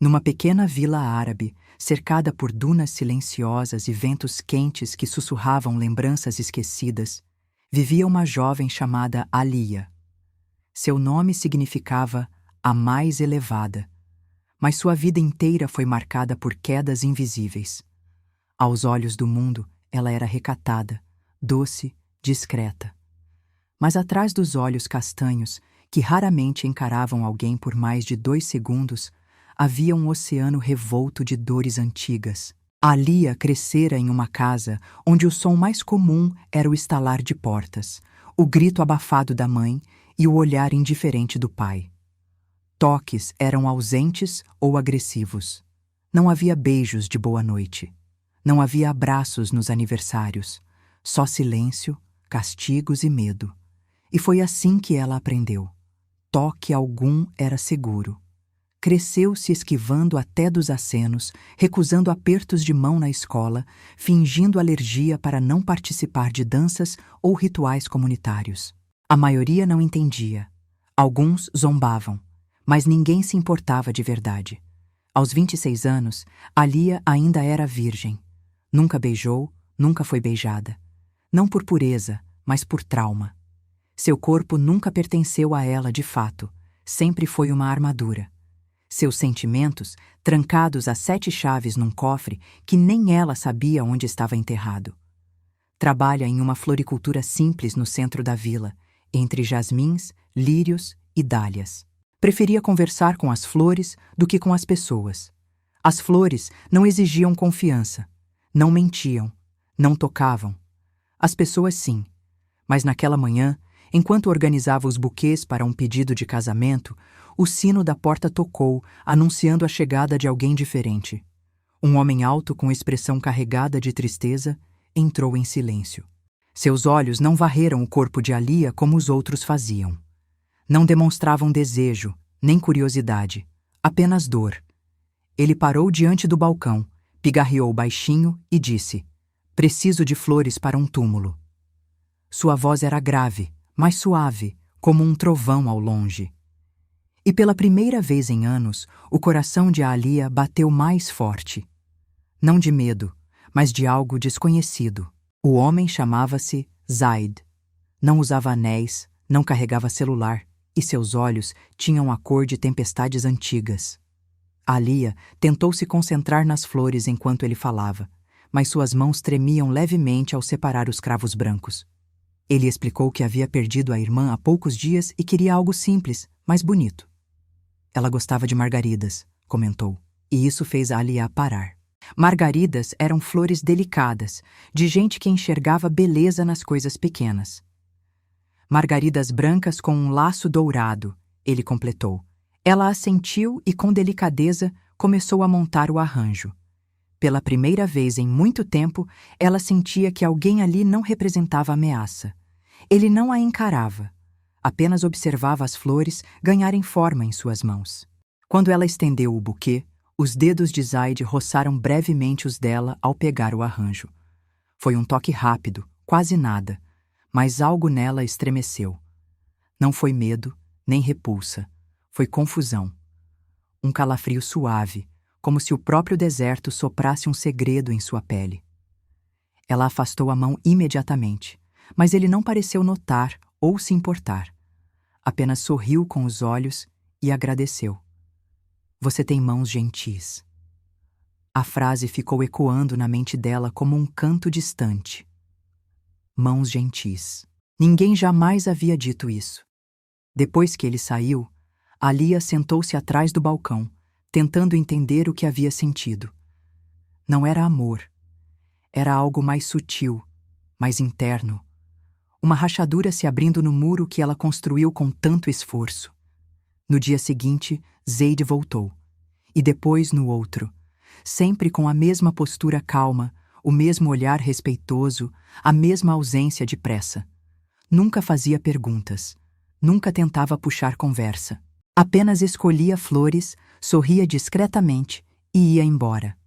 Numa pequena vila árabe, cercada por dunas silenciosas e ventos quentes que sussurravam lembranças esquecidas, vivia uma jovem chamada Alia. Seu nome significava a mais elevada, mas sua vida inteira foi marcada por quedas invisíveis. Aos olhos do mundo, ela era recatada, doce, discreta. Mas atrás dos olhos castanhos, que raramente encaravam alguém por mais de 2 segundos, havia um oceano revolto de dores antigas. Alia crescera em uma casa onde o som mais comum era o estalar de portas, o grito abafado da mãe e o olhar indiferente do pai. Toques eram ausentes ou agressivos. Não havia beijos de boa noite. Não havia abraços nos aniversários. Só silêncio, castigos e medo. E foi assim que ela aprendeu. Toque algum era seguro. Cresceu se esquivando até dos acenos, recusando apertos de mão na escola, fingindo alergia para não participar de danças ou rituais comunitários. A maioria não entendia. Alguns zombavam, mas ninguém se importava de verdade. Aos 26 anos, Alia ainda era virgem. Nunca beijou, nunca foi beijada. Não por pureza, mas por trauma. Seu corpo nunca pertenceu a ela de fato, sempre foi uma armadura. Seus sentimentos, trancados a 7 chaves num cofre que nem ela sabia onde estava enterrado. Trabalha em uma floricultura simples no centro da vila, entre jasmins, lírios e dálias. Preferia conversar com as flores do que com as pessoas. As flores não exigiam confiança, não mentiam, não tocavam. As pessoas sim, mas naquela manhã, enquanto organizava os buquês para um pedido de casamento, o sino da porta tocou, anunciando a chegada de alguém diferente. Um homem alto com expressão carregada de tristeza entrou em silêncio. Seus olhos não varreram o corpo de Alia como os outros faziam. Não demonstravam desejo, nem curiosidade, apenas dor. Ele parou diante do balcão, pigarreou baixinho e disse: "Preciso de flores para um túmulo." Sua voz era grave, mas suave, como um trovão ao longe. E pela primeira vez em anos, o coração de Alia bateu mais forte. Não de medo, mas de algo desconhecido. O homem chamava-se Zaid. Não usava anéis, não carregava celular, e seus olhos tinham a cor de tempestades antigas. Alia tentou se concentrar nas flores enquanto ele falava, mas suas mãos tremiam levemente ao separar os cravos brancos. Ele explicou que havia perdido a irmã há poucos dias e queria algo simples, mas bonito. Ela gostava de margaridas, comentou, e isso fez Alia parar. Margaridas eram flores delicadas, de gente que enxergava beleza nas coisas pequenas. Margaridas brancas com um laço dourado, ele completou. Ela assentiu e, com delicadeza, começou a montar o arranjo. Pela primeira vez em muito tempo, ela sentia que alguém ali não representava ameaça. Ele não a encarava. Apenas observava as flores ganharem forma em suas mãos. Quando ela estendeu o buquê, os dedos de Zaid roçaram brevemente os dela ao pegar o arranjo. Foi um toque rápido, quase nada, mas algo nela estremeceu. Não foi medo, nem repulsa. Foi confusão. Um calafrio suave, como se o próprio deserto soprasse um segredo em sua pele. Ela afastou a mão imediatamente, mas ele não pareceu notar ou se importar. Apenas sorriu com os olhos e agradeceu. "Você tem mãos gentis." A frase ficou ecoando na mente dela como um canto distante. Mãos gentis. Ninguém jamais havia dito isso. Depois que ele saiu, Alia sentou-se atrás do balcão, tentando entender o que havia sentido. Não era amor. Era algo mais sutil, mais interno. Uma rachadura se abrindo no muro que ela construiu com tanto esforço. No dia seguinte, Zaid voltou. E depois no outro, sempre com a mesma postura calma, o mesmo olhar respeitoso, a mesma ausência de pressa. Nunca fazia perguntas, nunca tentava puxar conversa. Apenas escolhia flores, sorria discretamente e ia embora.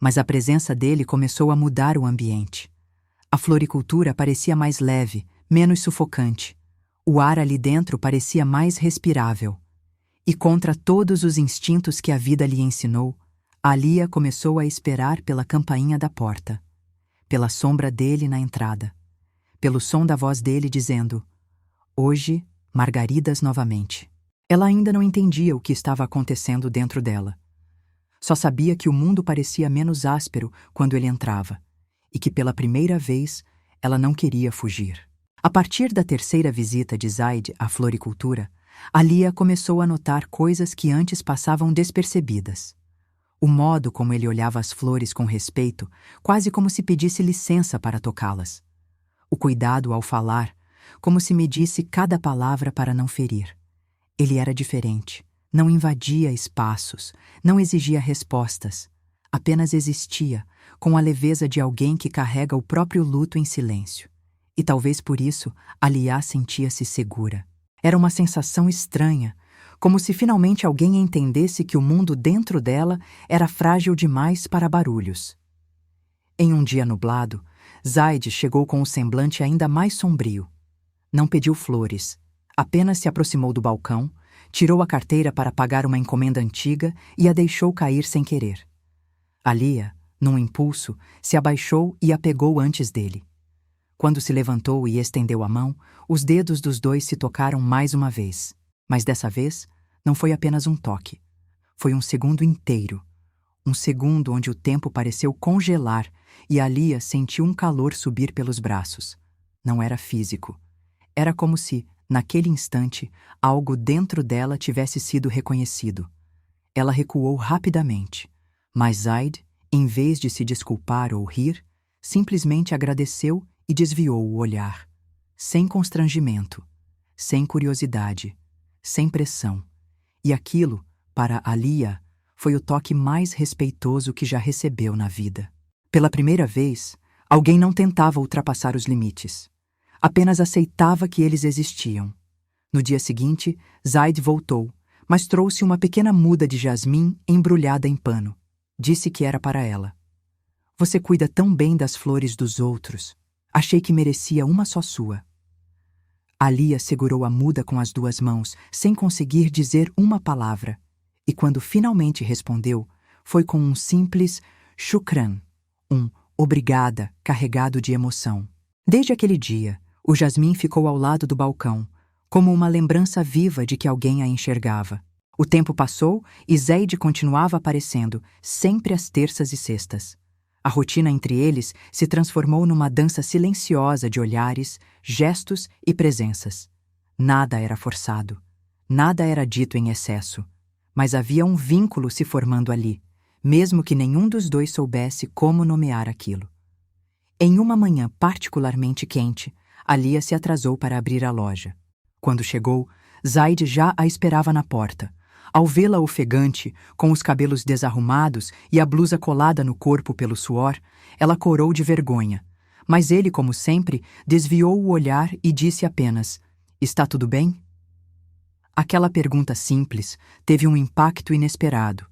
Mas a presença dele começou a mudar o ambiente. A floricultura parecia mais leve, menos sufocante. O ar ali dentro parecia mais respirável. E contra todos os instintos que a vida lhe ensinou, Alia começou a esperar pela campainha da porta, pela sombra dele na entrada, pelo som da voz dele dizendo: "Hoje, margaridas novamente." Ela ainda não entendia o que estava acontecendo dentro dela. Só sabia que o mundo parecia menos áspero quando ele entrava, e que pela primeira vez ela não queria fugir. A partir da terceira visita de Zaid à floricultura, Alia começou a notar coisas que antes passavam despercebidas. O modo como ele olhava as flores com respeito, quase como se pedisse licença para tocá-las. O cuidado ao falar, como se medisse cada palavra para não ferir. Ele era diferente, não invadia espaços, não exigia respostas, apenas existia, com a leveza de alguém que carrega o próprio luto em silêncio. E talvez por isso Alia sentia-se segura. Era uma sensação estranha, como se finalmente alguém entendesse que o mundo dentro dela era frágil demais para barulhos. Em um dia nublado, Zaid chegou com um semblante ainda mais sombrio. Não pediu flores, apenas se aproximou do balcão, tirou a carteira para pagar uma encomenda antiga e a deixou cair sem querer. Alia, num impulso, se abaixou e a pegou antes dele. Quando se levantou e estendeu a mão, os dedos dos dois se tocaram mais uma vez. Mas dessa vez, não foi apenas um toque. Foi um segundo inteiro. Um segundo onde o tempo pareceu congelar e Alia sentiu um calor subir pelos braços. Não era físico. Era como se, naquele instante, algo dentro dela tivesse sido reconhecido. Ela recuou rapidamente, mas Zaid, em vez de se desculpar ou rir, simplesmente agradeceu e desviou o olhar. Sem constrangimento, sem curiosidade, sem pressão. E aquilo, para Alia, foi o toque mais respeitoso que já recebeu na vida. Pela primeira vez, alguém não tentava ultrapassar os limites. Apenas aceitava que eles existiam. No dia seguinte, Zaid voltou, mas trouxe uma pequena muda de jasmim embrulhada em pano. Disse que era para ela. "Você cuida tão bem das flores dos outros. Achei que merecia uma só sua." Alia segurou a muda com as duas mãos, sem conseguir dizer uma palavra. E quando finalmente respondeu, foi com um simples shukran, um obrigada carregado de emoção. Desde aquele dia, o jasmim ficou ao lado do balcão, como uma lembrança viva de que alguém a enxergava. O tempo passou e Zaid continuava aparecendo, sempre às terças e sextas. A rotina entre eles se transformou numa dança silenciosa de olhares, gestos e presenças. Nada era forçado. Nada era dito em excesso. Mas havia um vínculo se formando ali, mesmo que nenhum dos dois soubesse como nomear aquilo. Em uma manhã particularmente quente, Alia se atrasou para abrir a loja. Quando chegou, Zaid já a esperava na porta. Ao vê-la ofegante, com os cabelos desarrumados e a blusa colada no corpo pelo suor, ela corou de vergonha. Mas ele, como sempre, desviou o olhar e disse apenas: "Está tudo bem?" Aquela pergunta simples teve um impacto inesperado.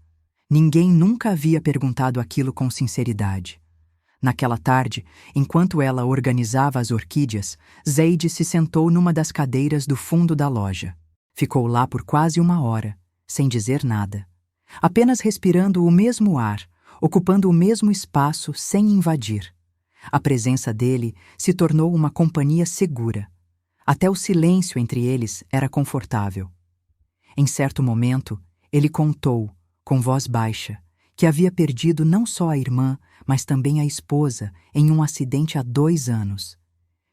Ninguém nunca havia perguntado aquilo com sinceridade. Naquela tarde, enquanto ela organizava as orquídeas, Zaid se sentou numa das cadeiras do fundo da loja. Ficou lá por quase uma hora, sem dizer nada. Apenas respirando o mesmo ar, ocupando o mesmo espaço sem invadir. A presença dele se tornou uma companhia segura. Até o silêncio entre eles era confortável. Em certo momento, ele contou, com voz baixa, que havia perdido não só a irmã, mas também a esposa em um acidente há 2 anos.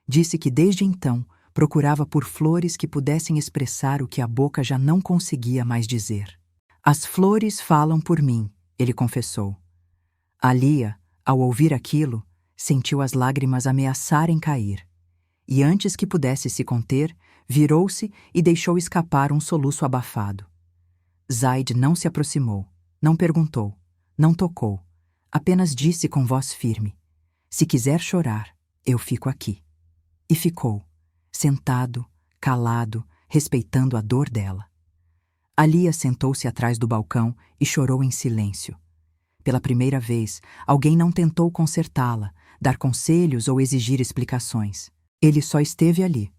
Disse que desde então procurava por flores que pudessem expressar o que a boca já não conseguia mais dizer. "As flores falam por mim", ele confessou. Alia, ao ouvir aquilo, sentiu as lágrimas ameaçarem cair. E antes que pudesse se conter, virou-se e deixou escapar um soluço abafado. Zaid não se aproximou, não perguntou, não tocou, apenas disse com voz firme: "Se quiser chorar, eu fico aqui." E ficou, sentado, calado, respeitando a dor dela. Alia sentou-se atrás do balcão e chorou em silêncio. Pela primeira vez, alguém não tentou consertá-la, dar conselhos ou exigir explicações. Ele só esteve ali,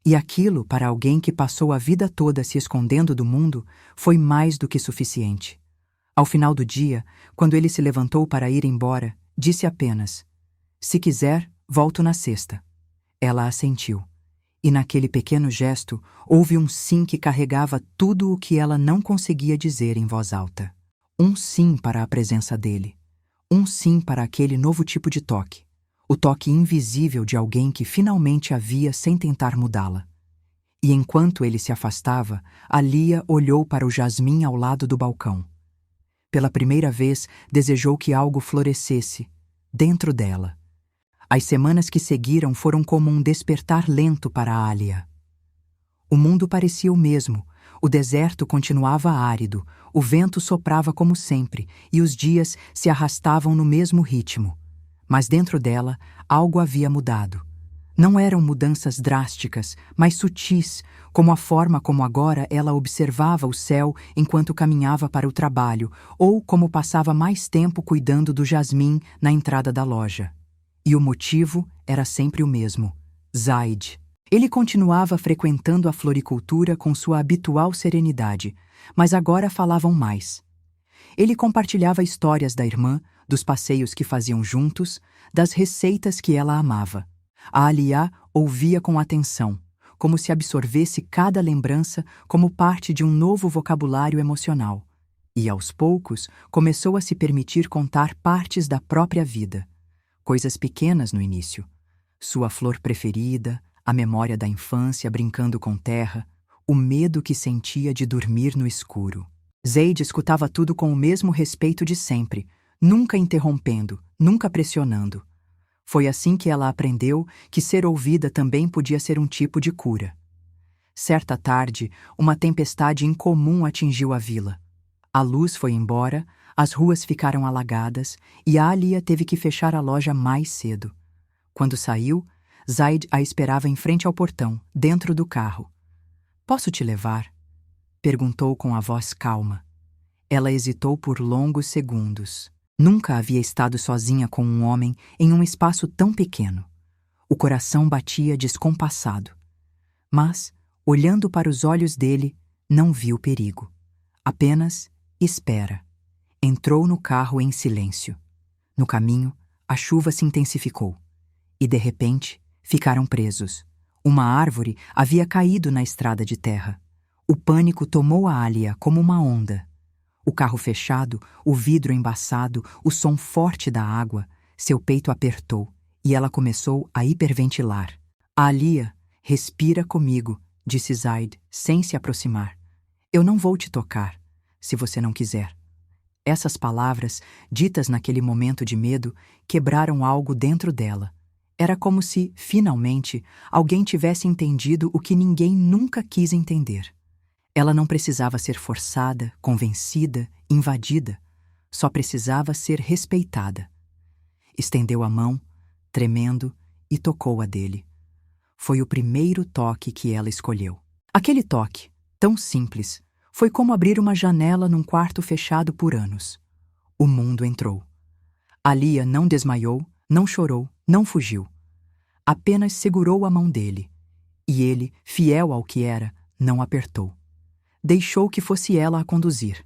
E aquilo, para alguém que passou a vida toda se escondendo do mundo, foi mais do que suficiente. Ao final do dia, quando ele se levantou para ir embora, disse apenas: "Se quiser, volto na sexta." Ela assentiu. E naquele pequeno gesto, houve um sim que carregava tudo o que ela não conseguia dizer em voz alta. Um sim para a presença dele. Um sim para aquele novo tipo de toque. O toque invisível de alguém que finalmente a via sem tentar mudá-la. E enquanto ele se afastava, Alia olhou para o jasmim ao lado do balcão. Pela primeira vez, desejou que algo florescesse dentro dela. As semanas que seguiram foram como um despertar lento para Alia. O mundo parecia o mesmo, o deserto continuava árido, o vento soprava como sempre e os dias se arrastavam no mesmo ritmo. Mas dentro dela, algo havia mudado. Não eram mudanças drásticas, mas sutis, como a forma como agora ela observava o céu enquanto caminhava para o trabalho, ou como passava mais tempo cuidando do jasmim na entrada da loja. E o motivo era sempre o mesmo: Zaid. Ele continuava frequentando a floricultura com sua habitual serenidade, mas agora falavam mais. Ele compartilhava histórias da irmã, dos passeios que faziam juntos, das receitas que ela amava. A Alia ouvia com atenção, como se absorvesse cada lembrança como parte de um novo vocabulário emocional. E, aos poucos, começou a se permitir contar partes da própria vida. Coisas pequenas no início. Sua flor preferida, a memória da infância brincando com terra, o medo que sentia de dormir no escuro. Zaid escutava tudo com o mesmo respeito de sempre, nunca interrompendo, nunca pressionando. Foi assim que ela aprendeu que ser ouvida também podia ser um tipo de cura. Certa tarde, uma tempestade incomum atingiu a vila. A luz foi embora, as ruas ficaram alagadas e Alia teve que fechar a loja mais cedo. Quando saiu, Zaid a esperava em frente ao portão, dentro do carro. "Posso te levar?" perguntou com a voz calma. Ela hesitou por longos segundos. Nunca havia estado sozinha com um homem em um espaço tão pequeno. O coração batia descompassado. Mas, olhando para os olhos dele, não viu perigo. Apenas espera. Entrou no carro em silêncio. No caminho, a chuva se intensificou. E, de repente, ficaram presos. Uma árvore havia caído na estrada de terra. O pânico tomou a Alia como uma onda. O carro fechado, o vidro embaçado, o som forte da água, seu peito apertou e ela começou a hiperventilar. "Alia, respira comigo", disse Zaid, sem se aproximar. "Eu não vou te tocar, se você não quiser." Essas palavras, ditas naquele momento de medo, quebraram algo dentro dela. Era como se, finalmente, alguém tivesse entendido o que ninguém nunca quis entender. Ela não precisava ser forçada, convencida, invadida. Só precisava ser respeitada. Estendeu a mão, tremendo, e tocou a dele. Foi o primeiro toque que ela escolheu. Aquele toque, tão simples, foi como abrir uma janela num quarto fechado por anos. O mundo entrou. Alia não desmaiou, não chorou, não fugiu. Apenas segurou a mão dele. E ele, fiel ao que era, não apertou. Deixou que fosse ela a conduzir.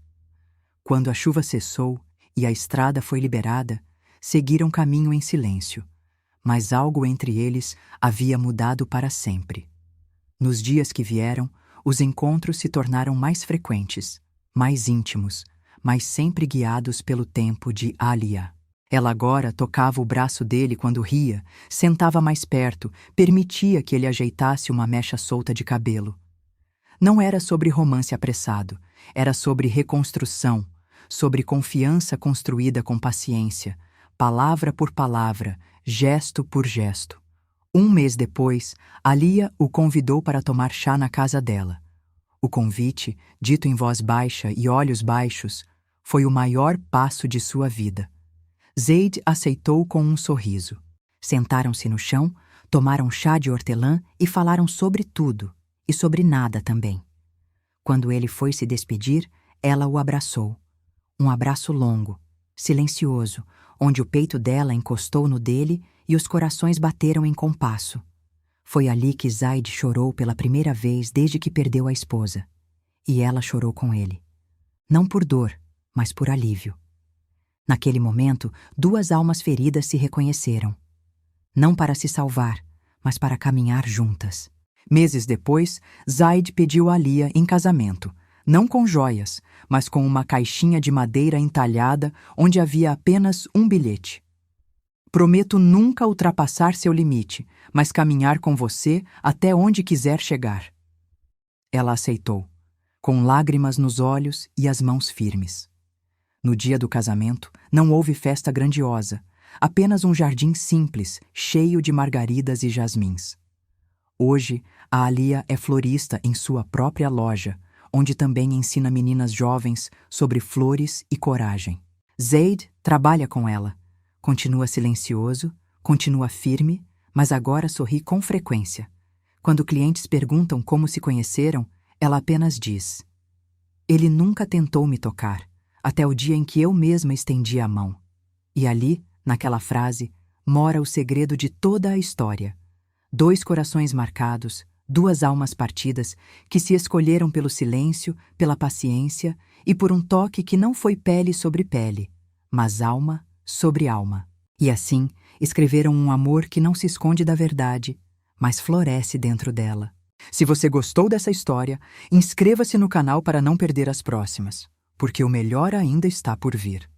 Quando a chuva cessou e a estrada foi liberada, seguiram caminho em silêncio. Mas algo entre eles havia mudado para sempre. Nos dias que vieram, os encontros se tornaram mais frequentes, mais íntimos, mas sempre guiados pelo tempo de Alia. Ela agora tocava o braço dele quando ria, sentava mais perto, permitia que ele ajeitasse uma mecha solta de cabelo. Não era sobre romance apressado, era sobre reconstrução, sobre confiança construída com paciência, palavra por palavra, gesto por gesto. Um mês depois, Alia o convidou para tomar chá na casa dela. O convite, dito em voz baixa e olhos baixos, foi o maior passo de sua vida. Zaid aceitou com um sorriso. Sentaram-se no chão, tomaram chá de hortelã e falaram sobre tudo, e sobre nada também. Quando ele foi se despedir, ela o abraçou. Um abraço longo, silencioso, onde o peito dela encostou no dele e os corações bateram em compasso. Foi ali que Zaid chorou pela primeira vez desde que perdeu a esposa. E ela chorou com ele. Não por dor, mas por alívio. Naquele momento, duas almas feridas se reconheceram. Não para se salvar, mas para caminhar juntas. Meses depois, Zaid pediu Alia em casamento, não com joias, mas com uma caixinha de madeira entalhada onde havia apenas um bilhete. Prometo nunca ultrapassar seu limite, mas caminhar com você até onde quiser chegar. Ela aceitou, com lágrimas nos olhos e as mãos firmes. No dia do casamento, não houve festa grandiosa, apenas um jardim simples, cheio de margaridas e jasmins. Hoje, a Alia é florista em sua própria loja, onde também ensina meninas jovens sobre flores e coragem. Zaid trabalha com ela. Continua silencioso, continua firme, mas agora sorri com frequência. Quando clientes perguntam como se conheceram, ela apenas diz: "Ele nunca tentou me tocar, até o dia em que eu mesma estendi a mão." E ali, naquela frase, mora o segredo de toda a história. Dois corações marcados, duas almas partidas que se escolheram pelo silêncio, pela paciência e por um toque que não foi pele sobre pele, mas alma sobre alma. E assim, escreveram um amor que não se esconde da verdade, mas floresce dentro dela. Se você gostou dessa história, inscreva-se no canal para não perder as próximas, porque o melhor ainda está por vir.